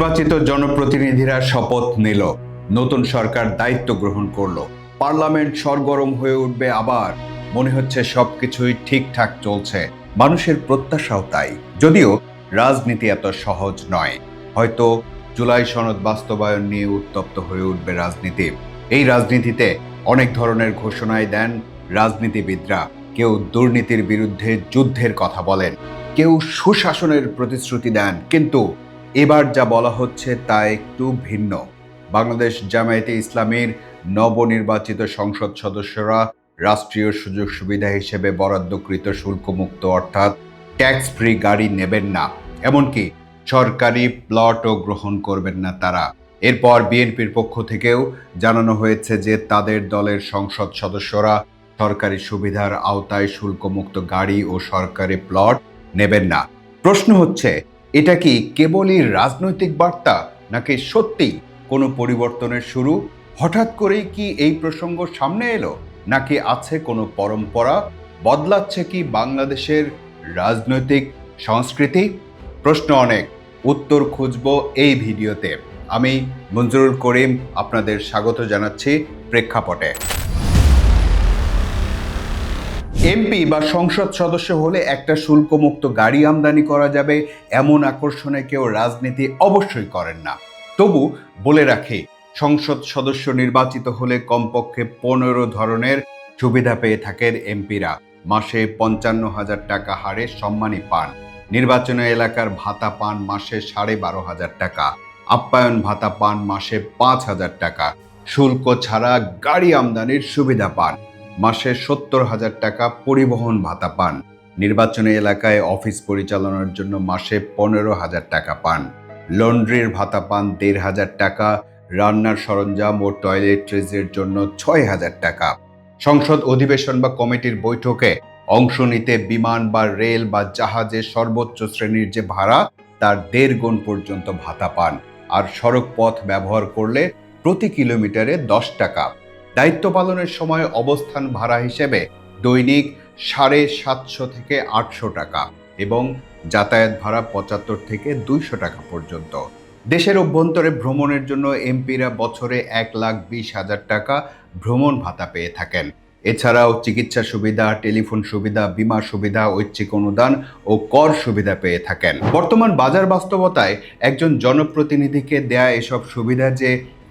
নির্বাচিত জনপ্রতিনিধিরা শপথ নিল, নতুন সরকার দায়িত্ব গ্রহণ করলো, পার্লামেন্ট সরগরম হয়ে উঠবে আবার। মনে হচ্ছে সবকিছুই ঠিকঠাক চলছে, মানুষের প্রত্যাশাও তাই। যদিও রাজনীতি এত সহজ নয়। হয়তো জুলাই সনদ বাস্তবায়ন নিয়ে উত্তপ্ত হয়ে উঠবে রাজনীতি। এই রাজনীতিতে অনেক ধরনের ঘোষণায় দেন রাজনীতিবিদরা। কেউ দুর্নীতির বিরুদ্ধে যুদ্ধের কথা বলেন, কেউ সুশাসনের প্রতিশ্রুতি দেন, কিন্তু এবার যা বলা হচ্ছে তা একটু ভিন্ন। বাংলাদেশ জামায়াতে ইসলামীর নবনির্বাচিত সংসদ সদস্যরা রাষ্ট্রীয় সুযোগ সুবিধা হিসেবে বরাদ্দকৃত শুল্কমুক্ত অর্থাৎ ট্যাক্স ফ্রি গাড়ি নেবেন না, এমনকি সরকারি প্লটও গ্রহণ করবেন না তারা। এরপর বিএনপির পক্ষ থেকেও জানানো হয়েছে যে তাদের দলের সংসদ সদস্যরা সরকারি সুবিধার আওতায় শুল্কমুক্ত গাড়ি ও সরকারি প্লট নেবেন না। প্রশ্ন হচ্ছে, এটা কি কেবলই রাজনৈতিক বার্তা, নাকি সত্যি কোনো পরিবর্তনের শুরু? হঠাৎ করেই কি এই প্রসঙ্গ সামনে এলো, নাকি আছে কোনো পরম্পরা? বদলাচ্ছে কি বাংলাদেশের রাজনৈতিক সংস্কৃতি? প্রশ্ন অনেক, উত্তর খুঁজব এই ভিডিওতে। আমি মঞ্জুরুল করিম আপনাদের স্বাগত জানাচ্ছি প্রেক্ষাপটে। এমপি বা সংসদ সদস্য হলে একটা শুল্কমুক্ত গাড়ি আমদানি করা যাবে, এমন আকর্ষণে কেউ রাজনীতি অবশ্যই করেন না। তবু বলে রাখি, সংসদ সদস্য নির্বাচিত হলে কমপক্ষে 15 ধরনের সুবিধা পেয়ে থাকেন এমপিরা। মাসে 55,000 টাকা হারে সম্মানী পান, নির্বাচনী এলাকার ভাতা পান মাসে 12,500 টাকা, আপ্যায়ন ভাতা পান মাসে 5,000 টাকা, শুল্ক ছাড়া গাড়ি আমদানির সুবিধা পান, মাসে 70,000 টাকা পরিবহন ভাতা পান, নির্বাচনী এলাকায় অফিস পরিচালনার জন্য মাসে 15,000 টাকা পান, লন্ড্রির ভাতা পান 1,500 টাকা, রান্নার সরঞ্জাম ও টয়লেট্রিজের জন্য 6,000 টাকা। সংসদ অধিবেশন বা কমিটির বৈঠকে অংশ নিতে বিমান বা রেল বা জাহাজে সর্বোচ্চ শ্রেণীর যে ভাড়া, তার 1.5 গুণ পর্যন্ত ভাতা পান। আর সড়ক পথ ব্যবহার করলে প্রতি কিলোমিটারে 10 টাকা। দায়িত্ব পালনের সময় অবস্থান ভাড়া হিসেবে দৈনিক 750 থেকে 800 টাকা এবং যাতায়াত ভাড়া 75 থেকে 200 টাকা পর্যন্ত। দেশের অভ্যন্তরে ভ্রমণের জন্য এমপিরা বছরে 1,20,000 টাকা ভ্রমণ ভাতা পেয়ে থাকেন। এছাড়াও চিকিৎসা সুবিধা, টেলিফোন সুবিধা, বীমা সুবিধা, ঐচ্ছিক অনুদান ও কর সুবিধা পেয়ে থাকেন। বর্তমান বাজার বাস্তবতায় একজন জনপ্রতিনিধিকে দেয়া এসব সুবিধা যে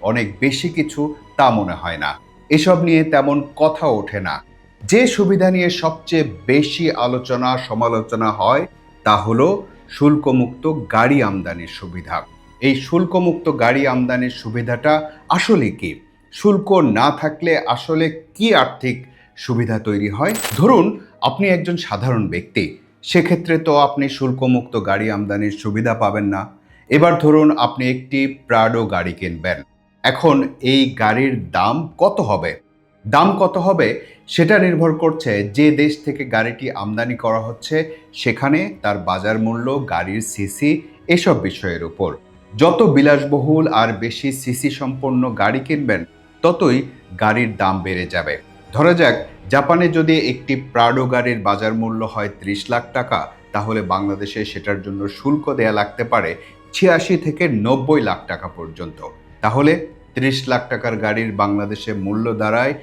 অনেক বেশি কিছু তা মনে হয় না। এসব নিয়ে তেমন কথা ওঠে না। যে সুবিধা নিয়ে সবচেয়ে বেশি আলোচনা সমালোচনা হয় তা হলো শুল্কমুক্ত গাড়ি আমদানির সুবিধা। এই শুল্কমুক্ত গাড়ি আমদানির সুবিধাটা আসলে কি? শুল্ক না থাকলে আসলে কি আর্থিক সুবিধা তৈরি হয়? ধরুন আপনি একজন সাধারণ ব্যক্তি, সেক্ষেত্রে তো আপনি শুল্কমুক্ত গাড়ি আমদানির সুবিধা পাবেন না। এবার ধরুন আপনি একটি প্রাডো গাড়ি কিনবেন। এখন এই গাড়ির দাম কত হবে? সেটা নির্ভর করছে যে দেশ থেকে গাড়িটি আমদানি করা হচ্ছে সেখানে তার বাজার মূল্য, গাড়ির সিসি, এসব বিষয়ের উপর। যত বিলাসবহুল আর বেশি সিসি সম্পন্ন গাড়ি কিনবেন ততই গাড়ির দাম বেড়ে যাবে। ধরা যাক জাপানে যদি একটি প্রাডো গাড়ির বাজার মূল্য হয় 30 লাখ টাকা, তাহলে বাংলাদেশে সেটার জন্য শুল্ক দেয়া লাগতে পারে 86 থেকে 90 লাখ টাকা পর্যন্ত। তাহলে 30 লাখ টাকার গাড়ির বাংলাদেশে মূল্য দাঁড়ায়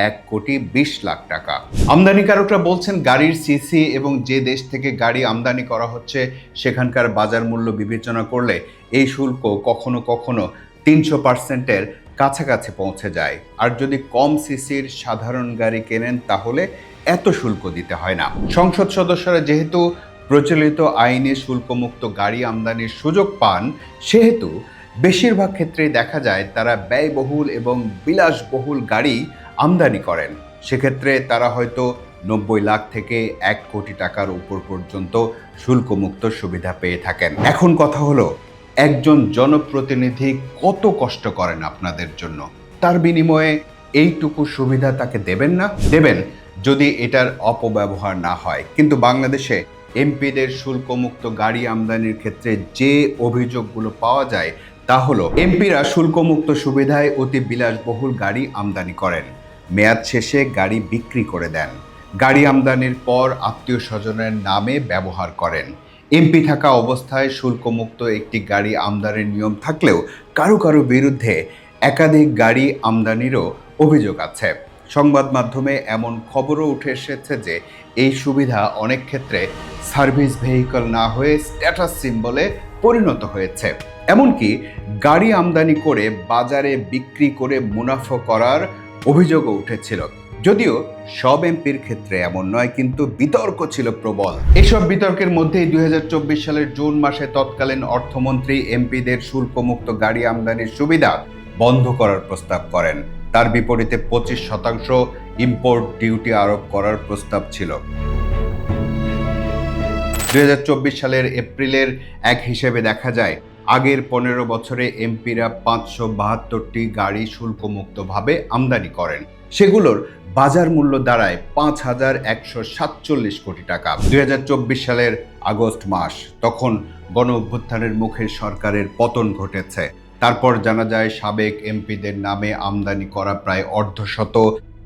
1,20,00,000 টাকা। আমদানিকারকরা বলছেন গাড়ির সিসি এবং যে দেশ থেকে গাড়ি আমদানি করা হচ্ছে সেখানকার বাজার মূল্য বিবেচনা করলে এই শুল্ক কখনো কখনো 300%-এর কাছাকাছি পৌঁছে যায়। আর যদি কম সিসির সাধারণ গাড়ি কেনেন তাহলে এত শুল্ক দিতে হয় না। সংসদ সদস্যরা যেহেতু প্রচলিত আইনে শুল্কমুক্ত গাড়ি আমদানির সুযোগ পান, সেহেতু বেশিরভাগ ক্ষেত্রেই দেখা যায় তারা ব্যয়বহুল এবং বিলাসবহুল গাড়ি আমদানি করেন। সেক্ষেত্রে তারা হয়তো 90 লাখ থেকে 1 কোটি টাকার উপর পর্যন্ত শুল্কমুক্ত সুবিধা পেয়ে থাকেন। এখন কথা হলো, একজন জনপ্রতিনিধি কত কষ্ট করেন আপনাদের জন্য, তার বিনিময়ে এইটুকু সুবিধা তাকে দেবেন না? দেবেন যদি এটার অপব্যবহার না হয়। কিন্তু বাংলাদেশে এমপিদের শুল্কমুক্ত গাড়ি আমদানির ক্ষেত্রে যে অভিযোগগুলো পাওয়া যায় তা হলো, এমপিরা শুল্কমুক্ত সুবিধায় অতি বিলাসবহুল গাড়ি আমদানি করেন, মেয়াদ শেষে গাড়ি বিক্রি করে দেন, গাড়ি আমদানির পর আত্মীয় স্বজনের নামে ব্যবহার করেন। এমপি থাকা অবস্থায় শুল্কমুক্ত একটি গাড়ি আমদানির নিয়ম থাকলেও কারো কারো বিরুদ্ধে একাধিক গাড়ি আমদানিরও অভিযোগ আছে। সংবাদ মাধ্যমে এমন খবরও উঠে এসেছে যে এই সুবিধা অনেক ক্ষেত্রে সার্ভিস ভেহিকল না হয়ে স্ট্যাটাস সিম্বলে পরিণত হয়েছে। এমনকি গাড়ি আমদানি করে বাজারে বিক্রি করে মুনাফা করার অভিযোগও উঠেছিল। যদিও সব এমপির ক্ষেত্রে এমন নয়, কিন্তু বিতর্ক ছিল প্রবল। এসব বিতর্কের মধ্যেই 2024 সালের জুন মাসে তৎকালীন অর্থমন্ত্রী এমপিদের শুল্কমুক্ত গাড়ি আমদানির সুবিধা বন্ধ করার প্রস্তাব করেন। তার বিপরীতে 25% ইম্পোর্ট ডিউটি আরোপ করার প্রস্তাব ছিল। 2024 সালের এপ্রিলের এক হিসেবে দেখা যায় আগের 15 বছরে এমপিরা 572টি গাড়ি শুল্কমুক্তভাবে আমদানি করেন। সেগুলোর বাজার মূল্য দাঁড়ায় 5,147 কোটি টাকা। 2024 সালের আগস্ট মাস, তখন গণ অভ্যুত্থানের মুখে সরকারের পতন ঘটেছে। তারপর জানা যায় সাবেক এমপিদের নামে আমদানি করা প্রায় অর্ধশত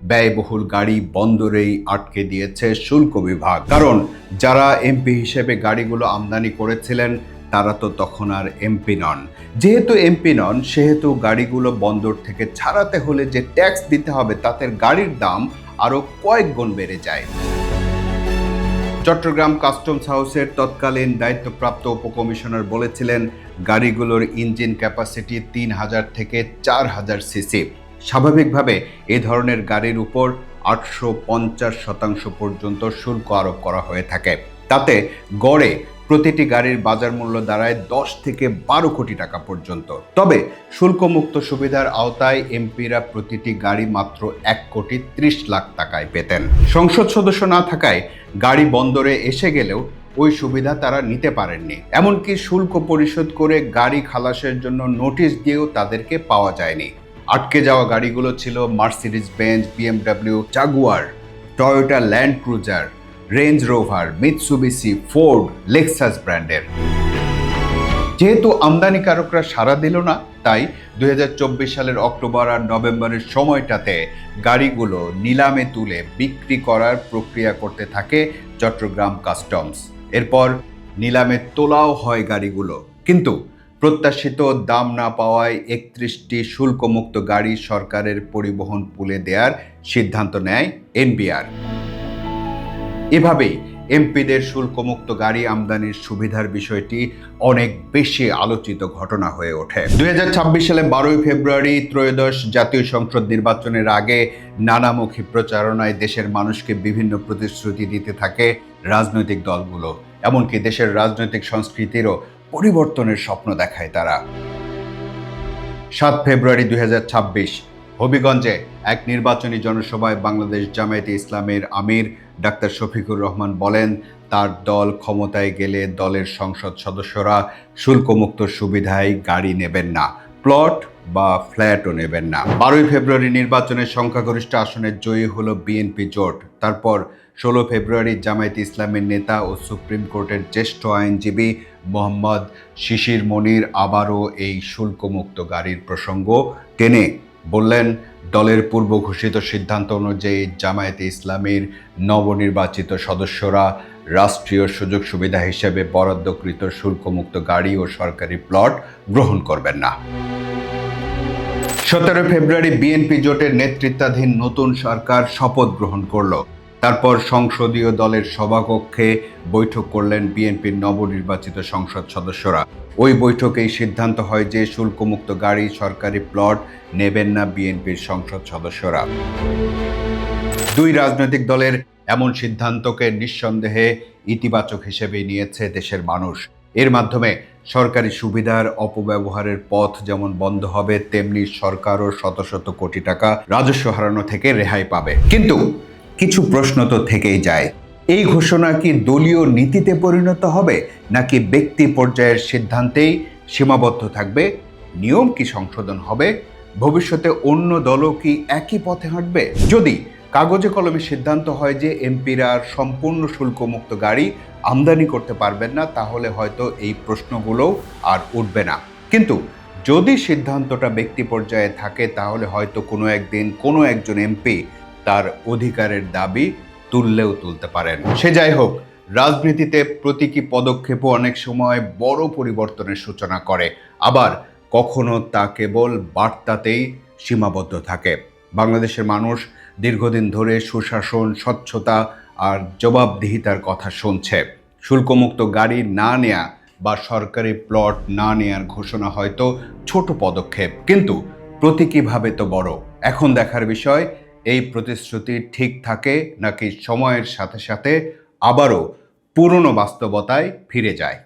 ব্যয়বহুল গাড়ি বন্দরেই আটকে দিয়েছে শুল্ক বিভাগ। কারণ যারা এমপি হিসেবে গাড়িগুলো আমদানি করেছিলেন তারা তো তখন আর এমপি নন। যেহেতু এমপি নন, সেহেতু গাড়িগুলো বন্দর থেকে ছাড়াতে হলে যে ট্যাক্স দিতে হবে তাতে গাড়ির দাম আরো কয়েক গুণ বেড়ে যায়। চট্টগ্রাম কাস্টমস হাউসের তৎকালীন দায়িত্বপ্রাপ্ত উপকমিশনার বলেছিলেন গাড়িগুলোর ইঞ্জিন ক্যাপাসিটি 3,000 থেকে 4,000 সিসি। স্বাভাবিকভাবে এ ধরনের গাড়ির উপর 850% পর্যন্ত শুল্ক আরোপ করা হয়ে থাকে। তাতে গড়ে প্রতিটি গাড়ির বাজার মূল্য দাঁড়ায় 10 থেকে 12 কোটি টাকা পর্যন্ত। তবে শুল্কমুক্ত সুবিধার আওতায় এমপিরা প্রতিটি গাড়ি মাত্র 1,30,00,000 টাকায় পেতেন। সংসদ সদস্য না থাকায় গাড়ি বন্দরে এসে গেলেও ওই সুবিধা তারা নিতে পারেননি। এমনকি শুল্ক পরিশোধ করে গাড়ি খালাসের জন্য নোটিশ দিয়েও তাদেরকে পাওয়া যায়নি। আটকে যাওয়া গাড়িগুলো ছিল Mercedes Benz, BMW, Jaguar, Toyota land cruiser, range rover, Mitsubishi, Ford, Lexus ব্র্যান্ডের। যেহেতু আমদানিকারকরা সাড়া দিল না, তাই 2024 সালের অক্টোবর আর নভেম্বরের সময়টাতে গাড়িগুলো নিলামে তুলে বিক্রি করার প্রক্রিয়া করতে থাকে চট্টগ্রাম কাস্টমস। এরপর নিলামে তোলাও হয় গাড়িগুলো, কিন্তু প্রত্যাশিত দাম না পাওয়ায় 31টি শুল্কমুক্ত গাড়ি সরকারের পরিবহন পুলে দেওয়ার সিদ্ধান্ত নেয় এনবিআর। এভাবেই এমপিদের শুল্কমুক্ত গাড়ি আমদানির সুবিধার বিষয়টি অনেক বেশি আলোচিত ঘটনা হয়ে ওঠে। 2026 সালে 12 ফেব্রুয়ারি ত্রয়োদশ জাতীয় সংসদ নির্বাচনের আগে নানামুখী প্রচারণায় দেশের মানুষকে বিভিন্ন প্রতিশ্রুতি দিতে থাকে রাজনৈতিক দলগুলো। এমনকি দেশের রাজনৈতিক সংস্কৃতিরও পরিবর্তনের স্বপ্ন দেখায় তারা। 7 ফেব্রুয়ারি 2026 হবিগঞ্জে এক নির্বাচনী জনসভায় বাংলাদেশ জামায়াতে ইসলামের আমির ডাক্তার শফিকুর রহমান বলেন, তার দল ক্ষমতায় গেলে দলের সংসদ সদস্যরা শুল্কমুক্ত সুবিধায় গাড়ি নেবেন না, প্লট বা ফ্ল্যাটও নেবেন না। 12 ফেব্রুয়ারি নির্বাচনের সংখ্যাগরিষ্ঠ আসনে জয়ী হলো বিএনপি জোট। তারপর 16 ফেব্রুয়ারি জামায়াতে ইসলামের নেতা ও সুপ্রিম কোর্টের জ্যেষ্ঠ আইনজীবী মোহাম্মদ শিশির মনির আবারও এই শুল্কমুক্ত গাড়ির প্রসঙ্গ টেনে বললেন, দলের পূর্ব ঘোষিত সিদ্ধান্ত অনুযায়ী জামায়াতে ইসলামীর নবনির্বাচিত সদস্যরা রাষ্ট্রীয় সুযোগ সুবিধা হিসেবে বরাদ্দকৃত শুল্কমুক্ত গাড়ি ও সরকারি প্লট গ্রহণ করবেন না। 17 ফেব্রুয়ারি বিএনপি জোটের নেতৃত্বাধীন নতুন সরকার শপথ গ্রহণ করল। তারপর সংসদীয় দলের সভাকক্ষে বৈঠক করলেন বিএনপির নবনির্বাচিত সংসদ সদস্যরা। ওই বৈঠকেই সিদ্ধান্ত হয় যে শুল্কমুক্ত গাড়ি, সরকারি প্লট নেবেন না বিএনপির সংসদ সদস্যরা। দুই রাজনৈতিক দলের এমন সিদ্ধান্তকে নিঃসন্দেহে ইতিবাচক হিসেবে নিয়েছে দেশের মানুষ। এর মাধ্যমে সরকারি সুবিধার অপব্যবহারের পথ যেমন বন্ধ হবে, তেমনি সরকারও শত শত কোটি টাকা রাজস্ব হারানো থেকে রেহাই পাবে। কিন্তু কিছু প্রশ্ন তো থেকেই যায়। এই ঘোষণা কি দলীয় নীতিতে পরিণত হবে, নাকি ব্যক্তি পর্যায়ের সিদ্ধান্তেই সীমাবদ্ধ থাকবে? নিয়ম কি সংশোধন হবে? ভবিষ্যতে অন্য দলও কি একই পথে হাঁটবে? যদি কাগজে কলমে সিদ্ধান্ত হয় যে এমপিরা আর সম্পূর্ণ শুল্কমুক্ত গাড়ি আমদানি করতে পারবেন না, তাহলে হয়তো এই প্রশ্নগুলো আর উঠবে না। কিন্তু যদি সিদ্ধান্তটা ব্যক্তি পর্যায়ে থাকে, তাহলে হয়তো কোনো একদিন কোনো একজন এমপি তার অধিকারের দাবি তুললেও তুলতে পারেন। সে যাই হোক, রাজনীতিতে প্রতীকী পদক্ষেপও অনেক সময় বড় পরিবর্তনের সূচনা করে, আবার কখনো তা কেবল বার্তাতেই সীমাবদ্ধ থাকে। বাংলাদেশের মানুষ দীর্ঘদিন ধরে সুশাসন, স্বচ্ছতা আর জবাবদিহিতার কথা শুনছে। শুল্কমুক্ত গাড়ি না নেয়া বা সরকারি প্লট না নেয়ার ঘোষণা হয়তো ছোট পদক্ষেপ, কিন্তু প্রতীকীভাবে তো বড়। এখন দেখার বিষয় এই প্রতিশ্রুতি ঠিক থাকে নাকি সময়ের সাথে সাথে আবারও পুরনো বাস্তবতায় ফিরে যায়।